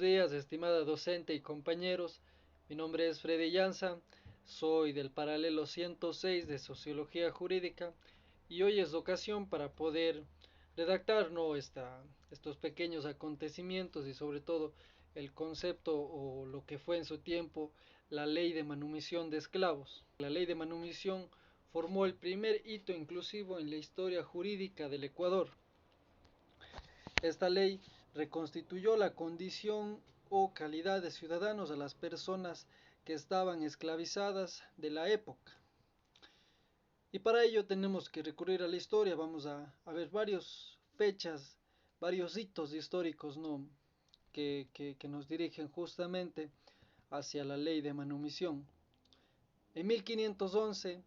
Días, estimada docente y compañeros. Mi nombre es Freddy Llanza, soy del paralelo 106 de Sociología Jurídica y hoy es ocasión para poder redactar estos pequeños acontecimientos y sobre todo el concepto o lo que fue en su tiempo la ley de manumisión de esclavos. La ley de manumisión formó el primer hito inclusivo en la historia jurídica del Ecuador. Esta ley reconstituyó la condición o calidad de ciudadanos a las personas que estaban esclavizadas de la época. Y para ello tenemos que recurrir a la historia. Vamos a ver varias fechas, varios hitos históricos, ¿no? que nos dirigen justamente hacia la ley de manumisión. En 1511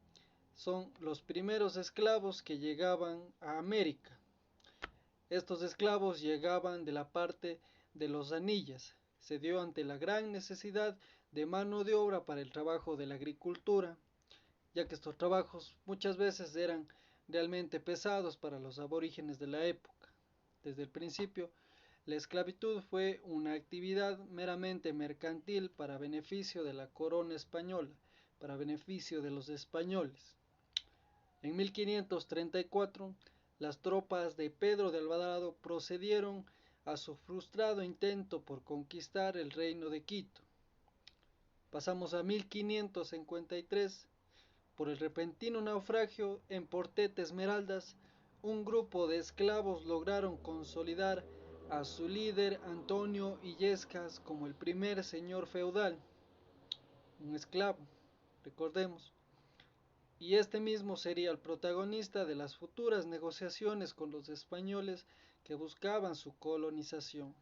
son los primeros esclavos que llegaban a América. Estos esclavos llegaban de la parte de los Anillas. Se dio ante la gran necesidad de mano de obra para el trabajo de la agricultura, ya que estos trabajos muchas veces eran realmente pesados para los aborígenes de la época. Desde el principio, la esclavitud fue una actividad meramente mercantil para beneficio de la corona española, para beneficio de los españoles. En 1534, las tropas de Pedro de Alvarado procedieron a su frustrado intento por conquistar el reino de Quito. Pasamos a 1553. Por el repentino naufragio en Portet Esmeraldas, un grupo de esclavos lograron consolidar a su líder Antonio Illescas como el primer señor feudal, un esclavo, recordemos. Y este mismo sería el protagonista de las futuras negociaciones con los españoles que buscaban su colonización.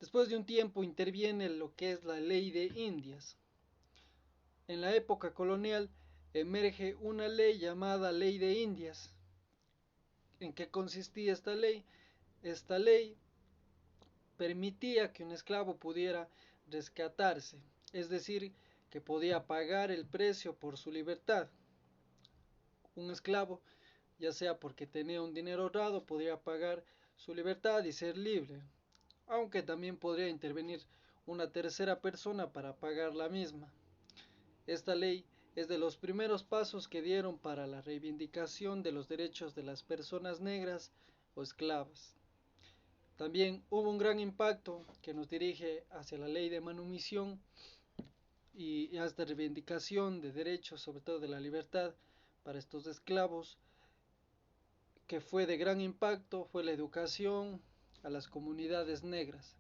Después de un tiempo interviene lo que es la ley de Indias. En la época colonial emerge una ley llamada Ley de Indias. ¿En qué consistía esta ley? Esta ley permitía que un esclavo pudiera rescatarse, es decir, que podía pagar el precio por su libertad. Un esclavo, ya sea porque tenía un dinero ahorrado, podría pagar su libertad y ser libre, aunque también podría intervenir una tercera persona para pagar la misma. Esta ley es de los primeros pasos que dieron para la reivindicación de los derechos de las personas negras o esclavas. También hubo un gran impacto que nos dirige hacia la ley de manumisión y a esta reivindicación de derechos, sobre todo de la libertad para estos esclavos, que fue de gran impacto, fue la educación a las comunidades negras.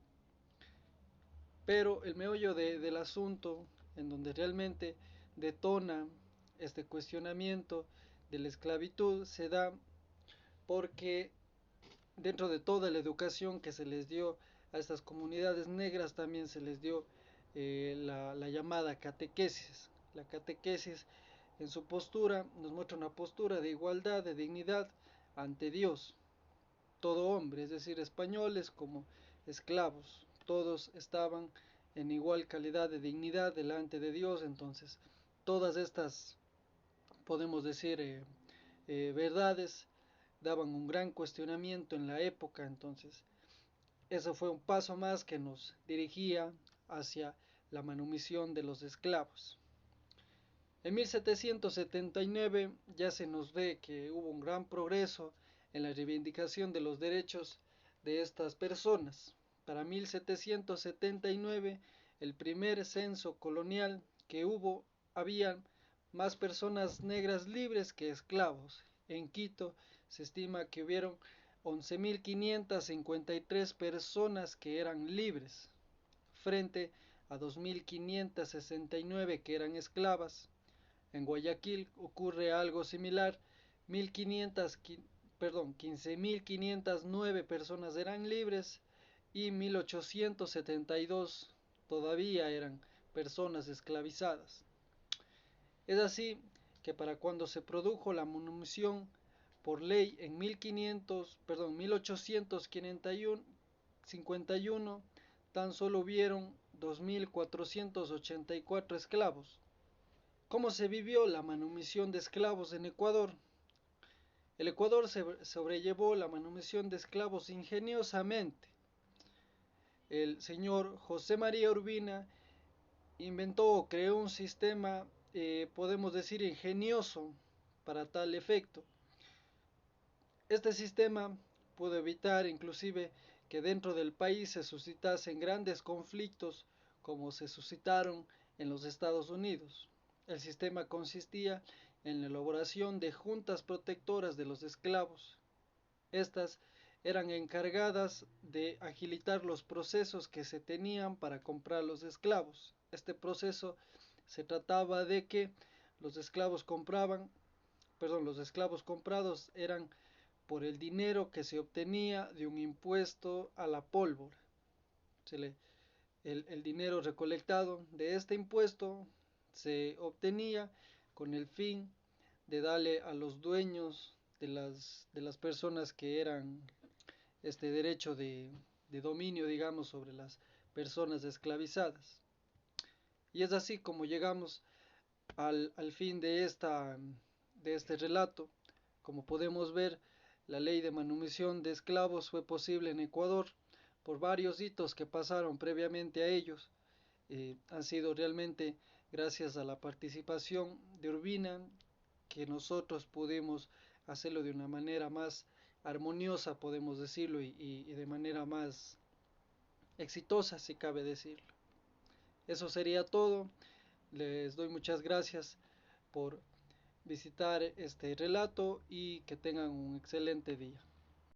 Pero el meollo del asunto, en donde realmente detona este cuestionamiento de la esclavitud, se da porque dentro de toda la educación que se les dio a estas comunidades negras, también se les dio la llamada catequesis. La catequesis en su postura nos muestra una postura de igualdad, de dignidad ante Dios. Todo hombre, es decir, españoles como esclavos, todos estaban en igual calidad de dignidad delante de Dios. Entonces todas estas, podemos decir, verdades daban un gran cuestionamiento en la época. Entonces eso fue un paso más que nos dirigía hacia la manumisión de los esclavos. En 1779 ya se nos ve que hubo un gran progreso en la reivindicación de los derechos de estas personas. Para 1779, el primer censo colonial que hubo, había más personas negras libres que esclavos. En Quito se estima que hubieron 11.553 personas que eran libres, frente a 2.569 que eran esclavas. En Guayaquil ocurre algo similar, 15.509 personas eran libres y 1.872 todavía eran personas esclavizadas. Es así que para cuando se produjo la manumisión por ley en 1851, tan solo hubieron 2.484 esclavos. ¿Cómo se vivió la manumisión de esclavos en Ecuador? El Ecuador sobrellevó la manumisión de esclavos ingeniosamente. el señor José María Urbina inventó o creó un sistema, podemos decir, ingenioso para tal efecto. Este sistema pudo evitar inclusive que dentro del país se suscitasen grandes conflictos como se suscitaron en los Estados Unidos. El sistema consistía en la elaboración de juntas protectoras de los esclavos. Estas eran encargadas de agilitar los procesos que se tenían para comprar los esclavos. Este proceso se trataba de que los esclavos compraban, los esclavos comprados eran por el dinero que se obtenía de un impuesto a la pólvora. El dinero recolectado de este impuesto se obtenía con el fin de darle a los dueños de las personas que eran este derecho de dominio, digamos, sobre las personas esclavizadas. Y es así como llegamos al fin de este relato. Como podemos ver, la ley de manutención de esclavos fue posible en Ecuador por varios hitos que pasaron previamente a ellos. Han sido realmente gracias a la participación de Urbina que nosotros pudimos hacerlo de una manera más armoniosa, podemos decirlo, y de manera más exitosa, si cabe decirlo. Eso sería todo. Les doy muchas gracias por visitar este relato y que tengan un excelente día.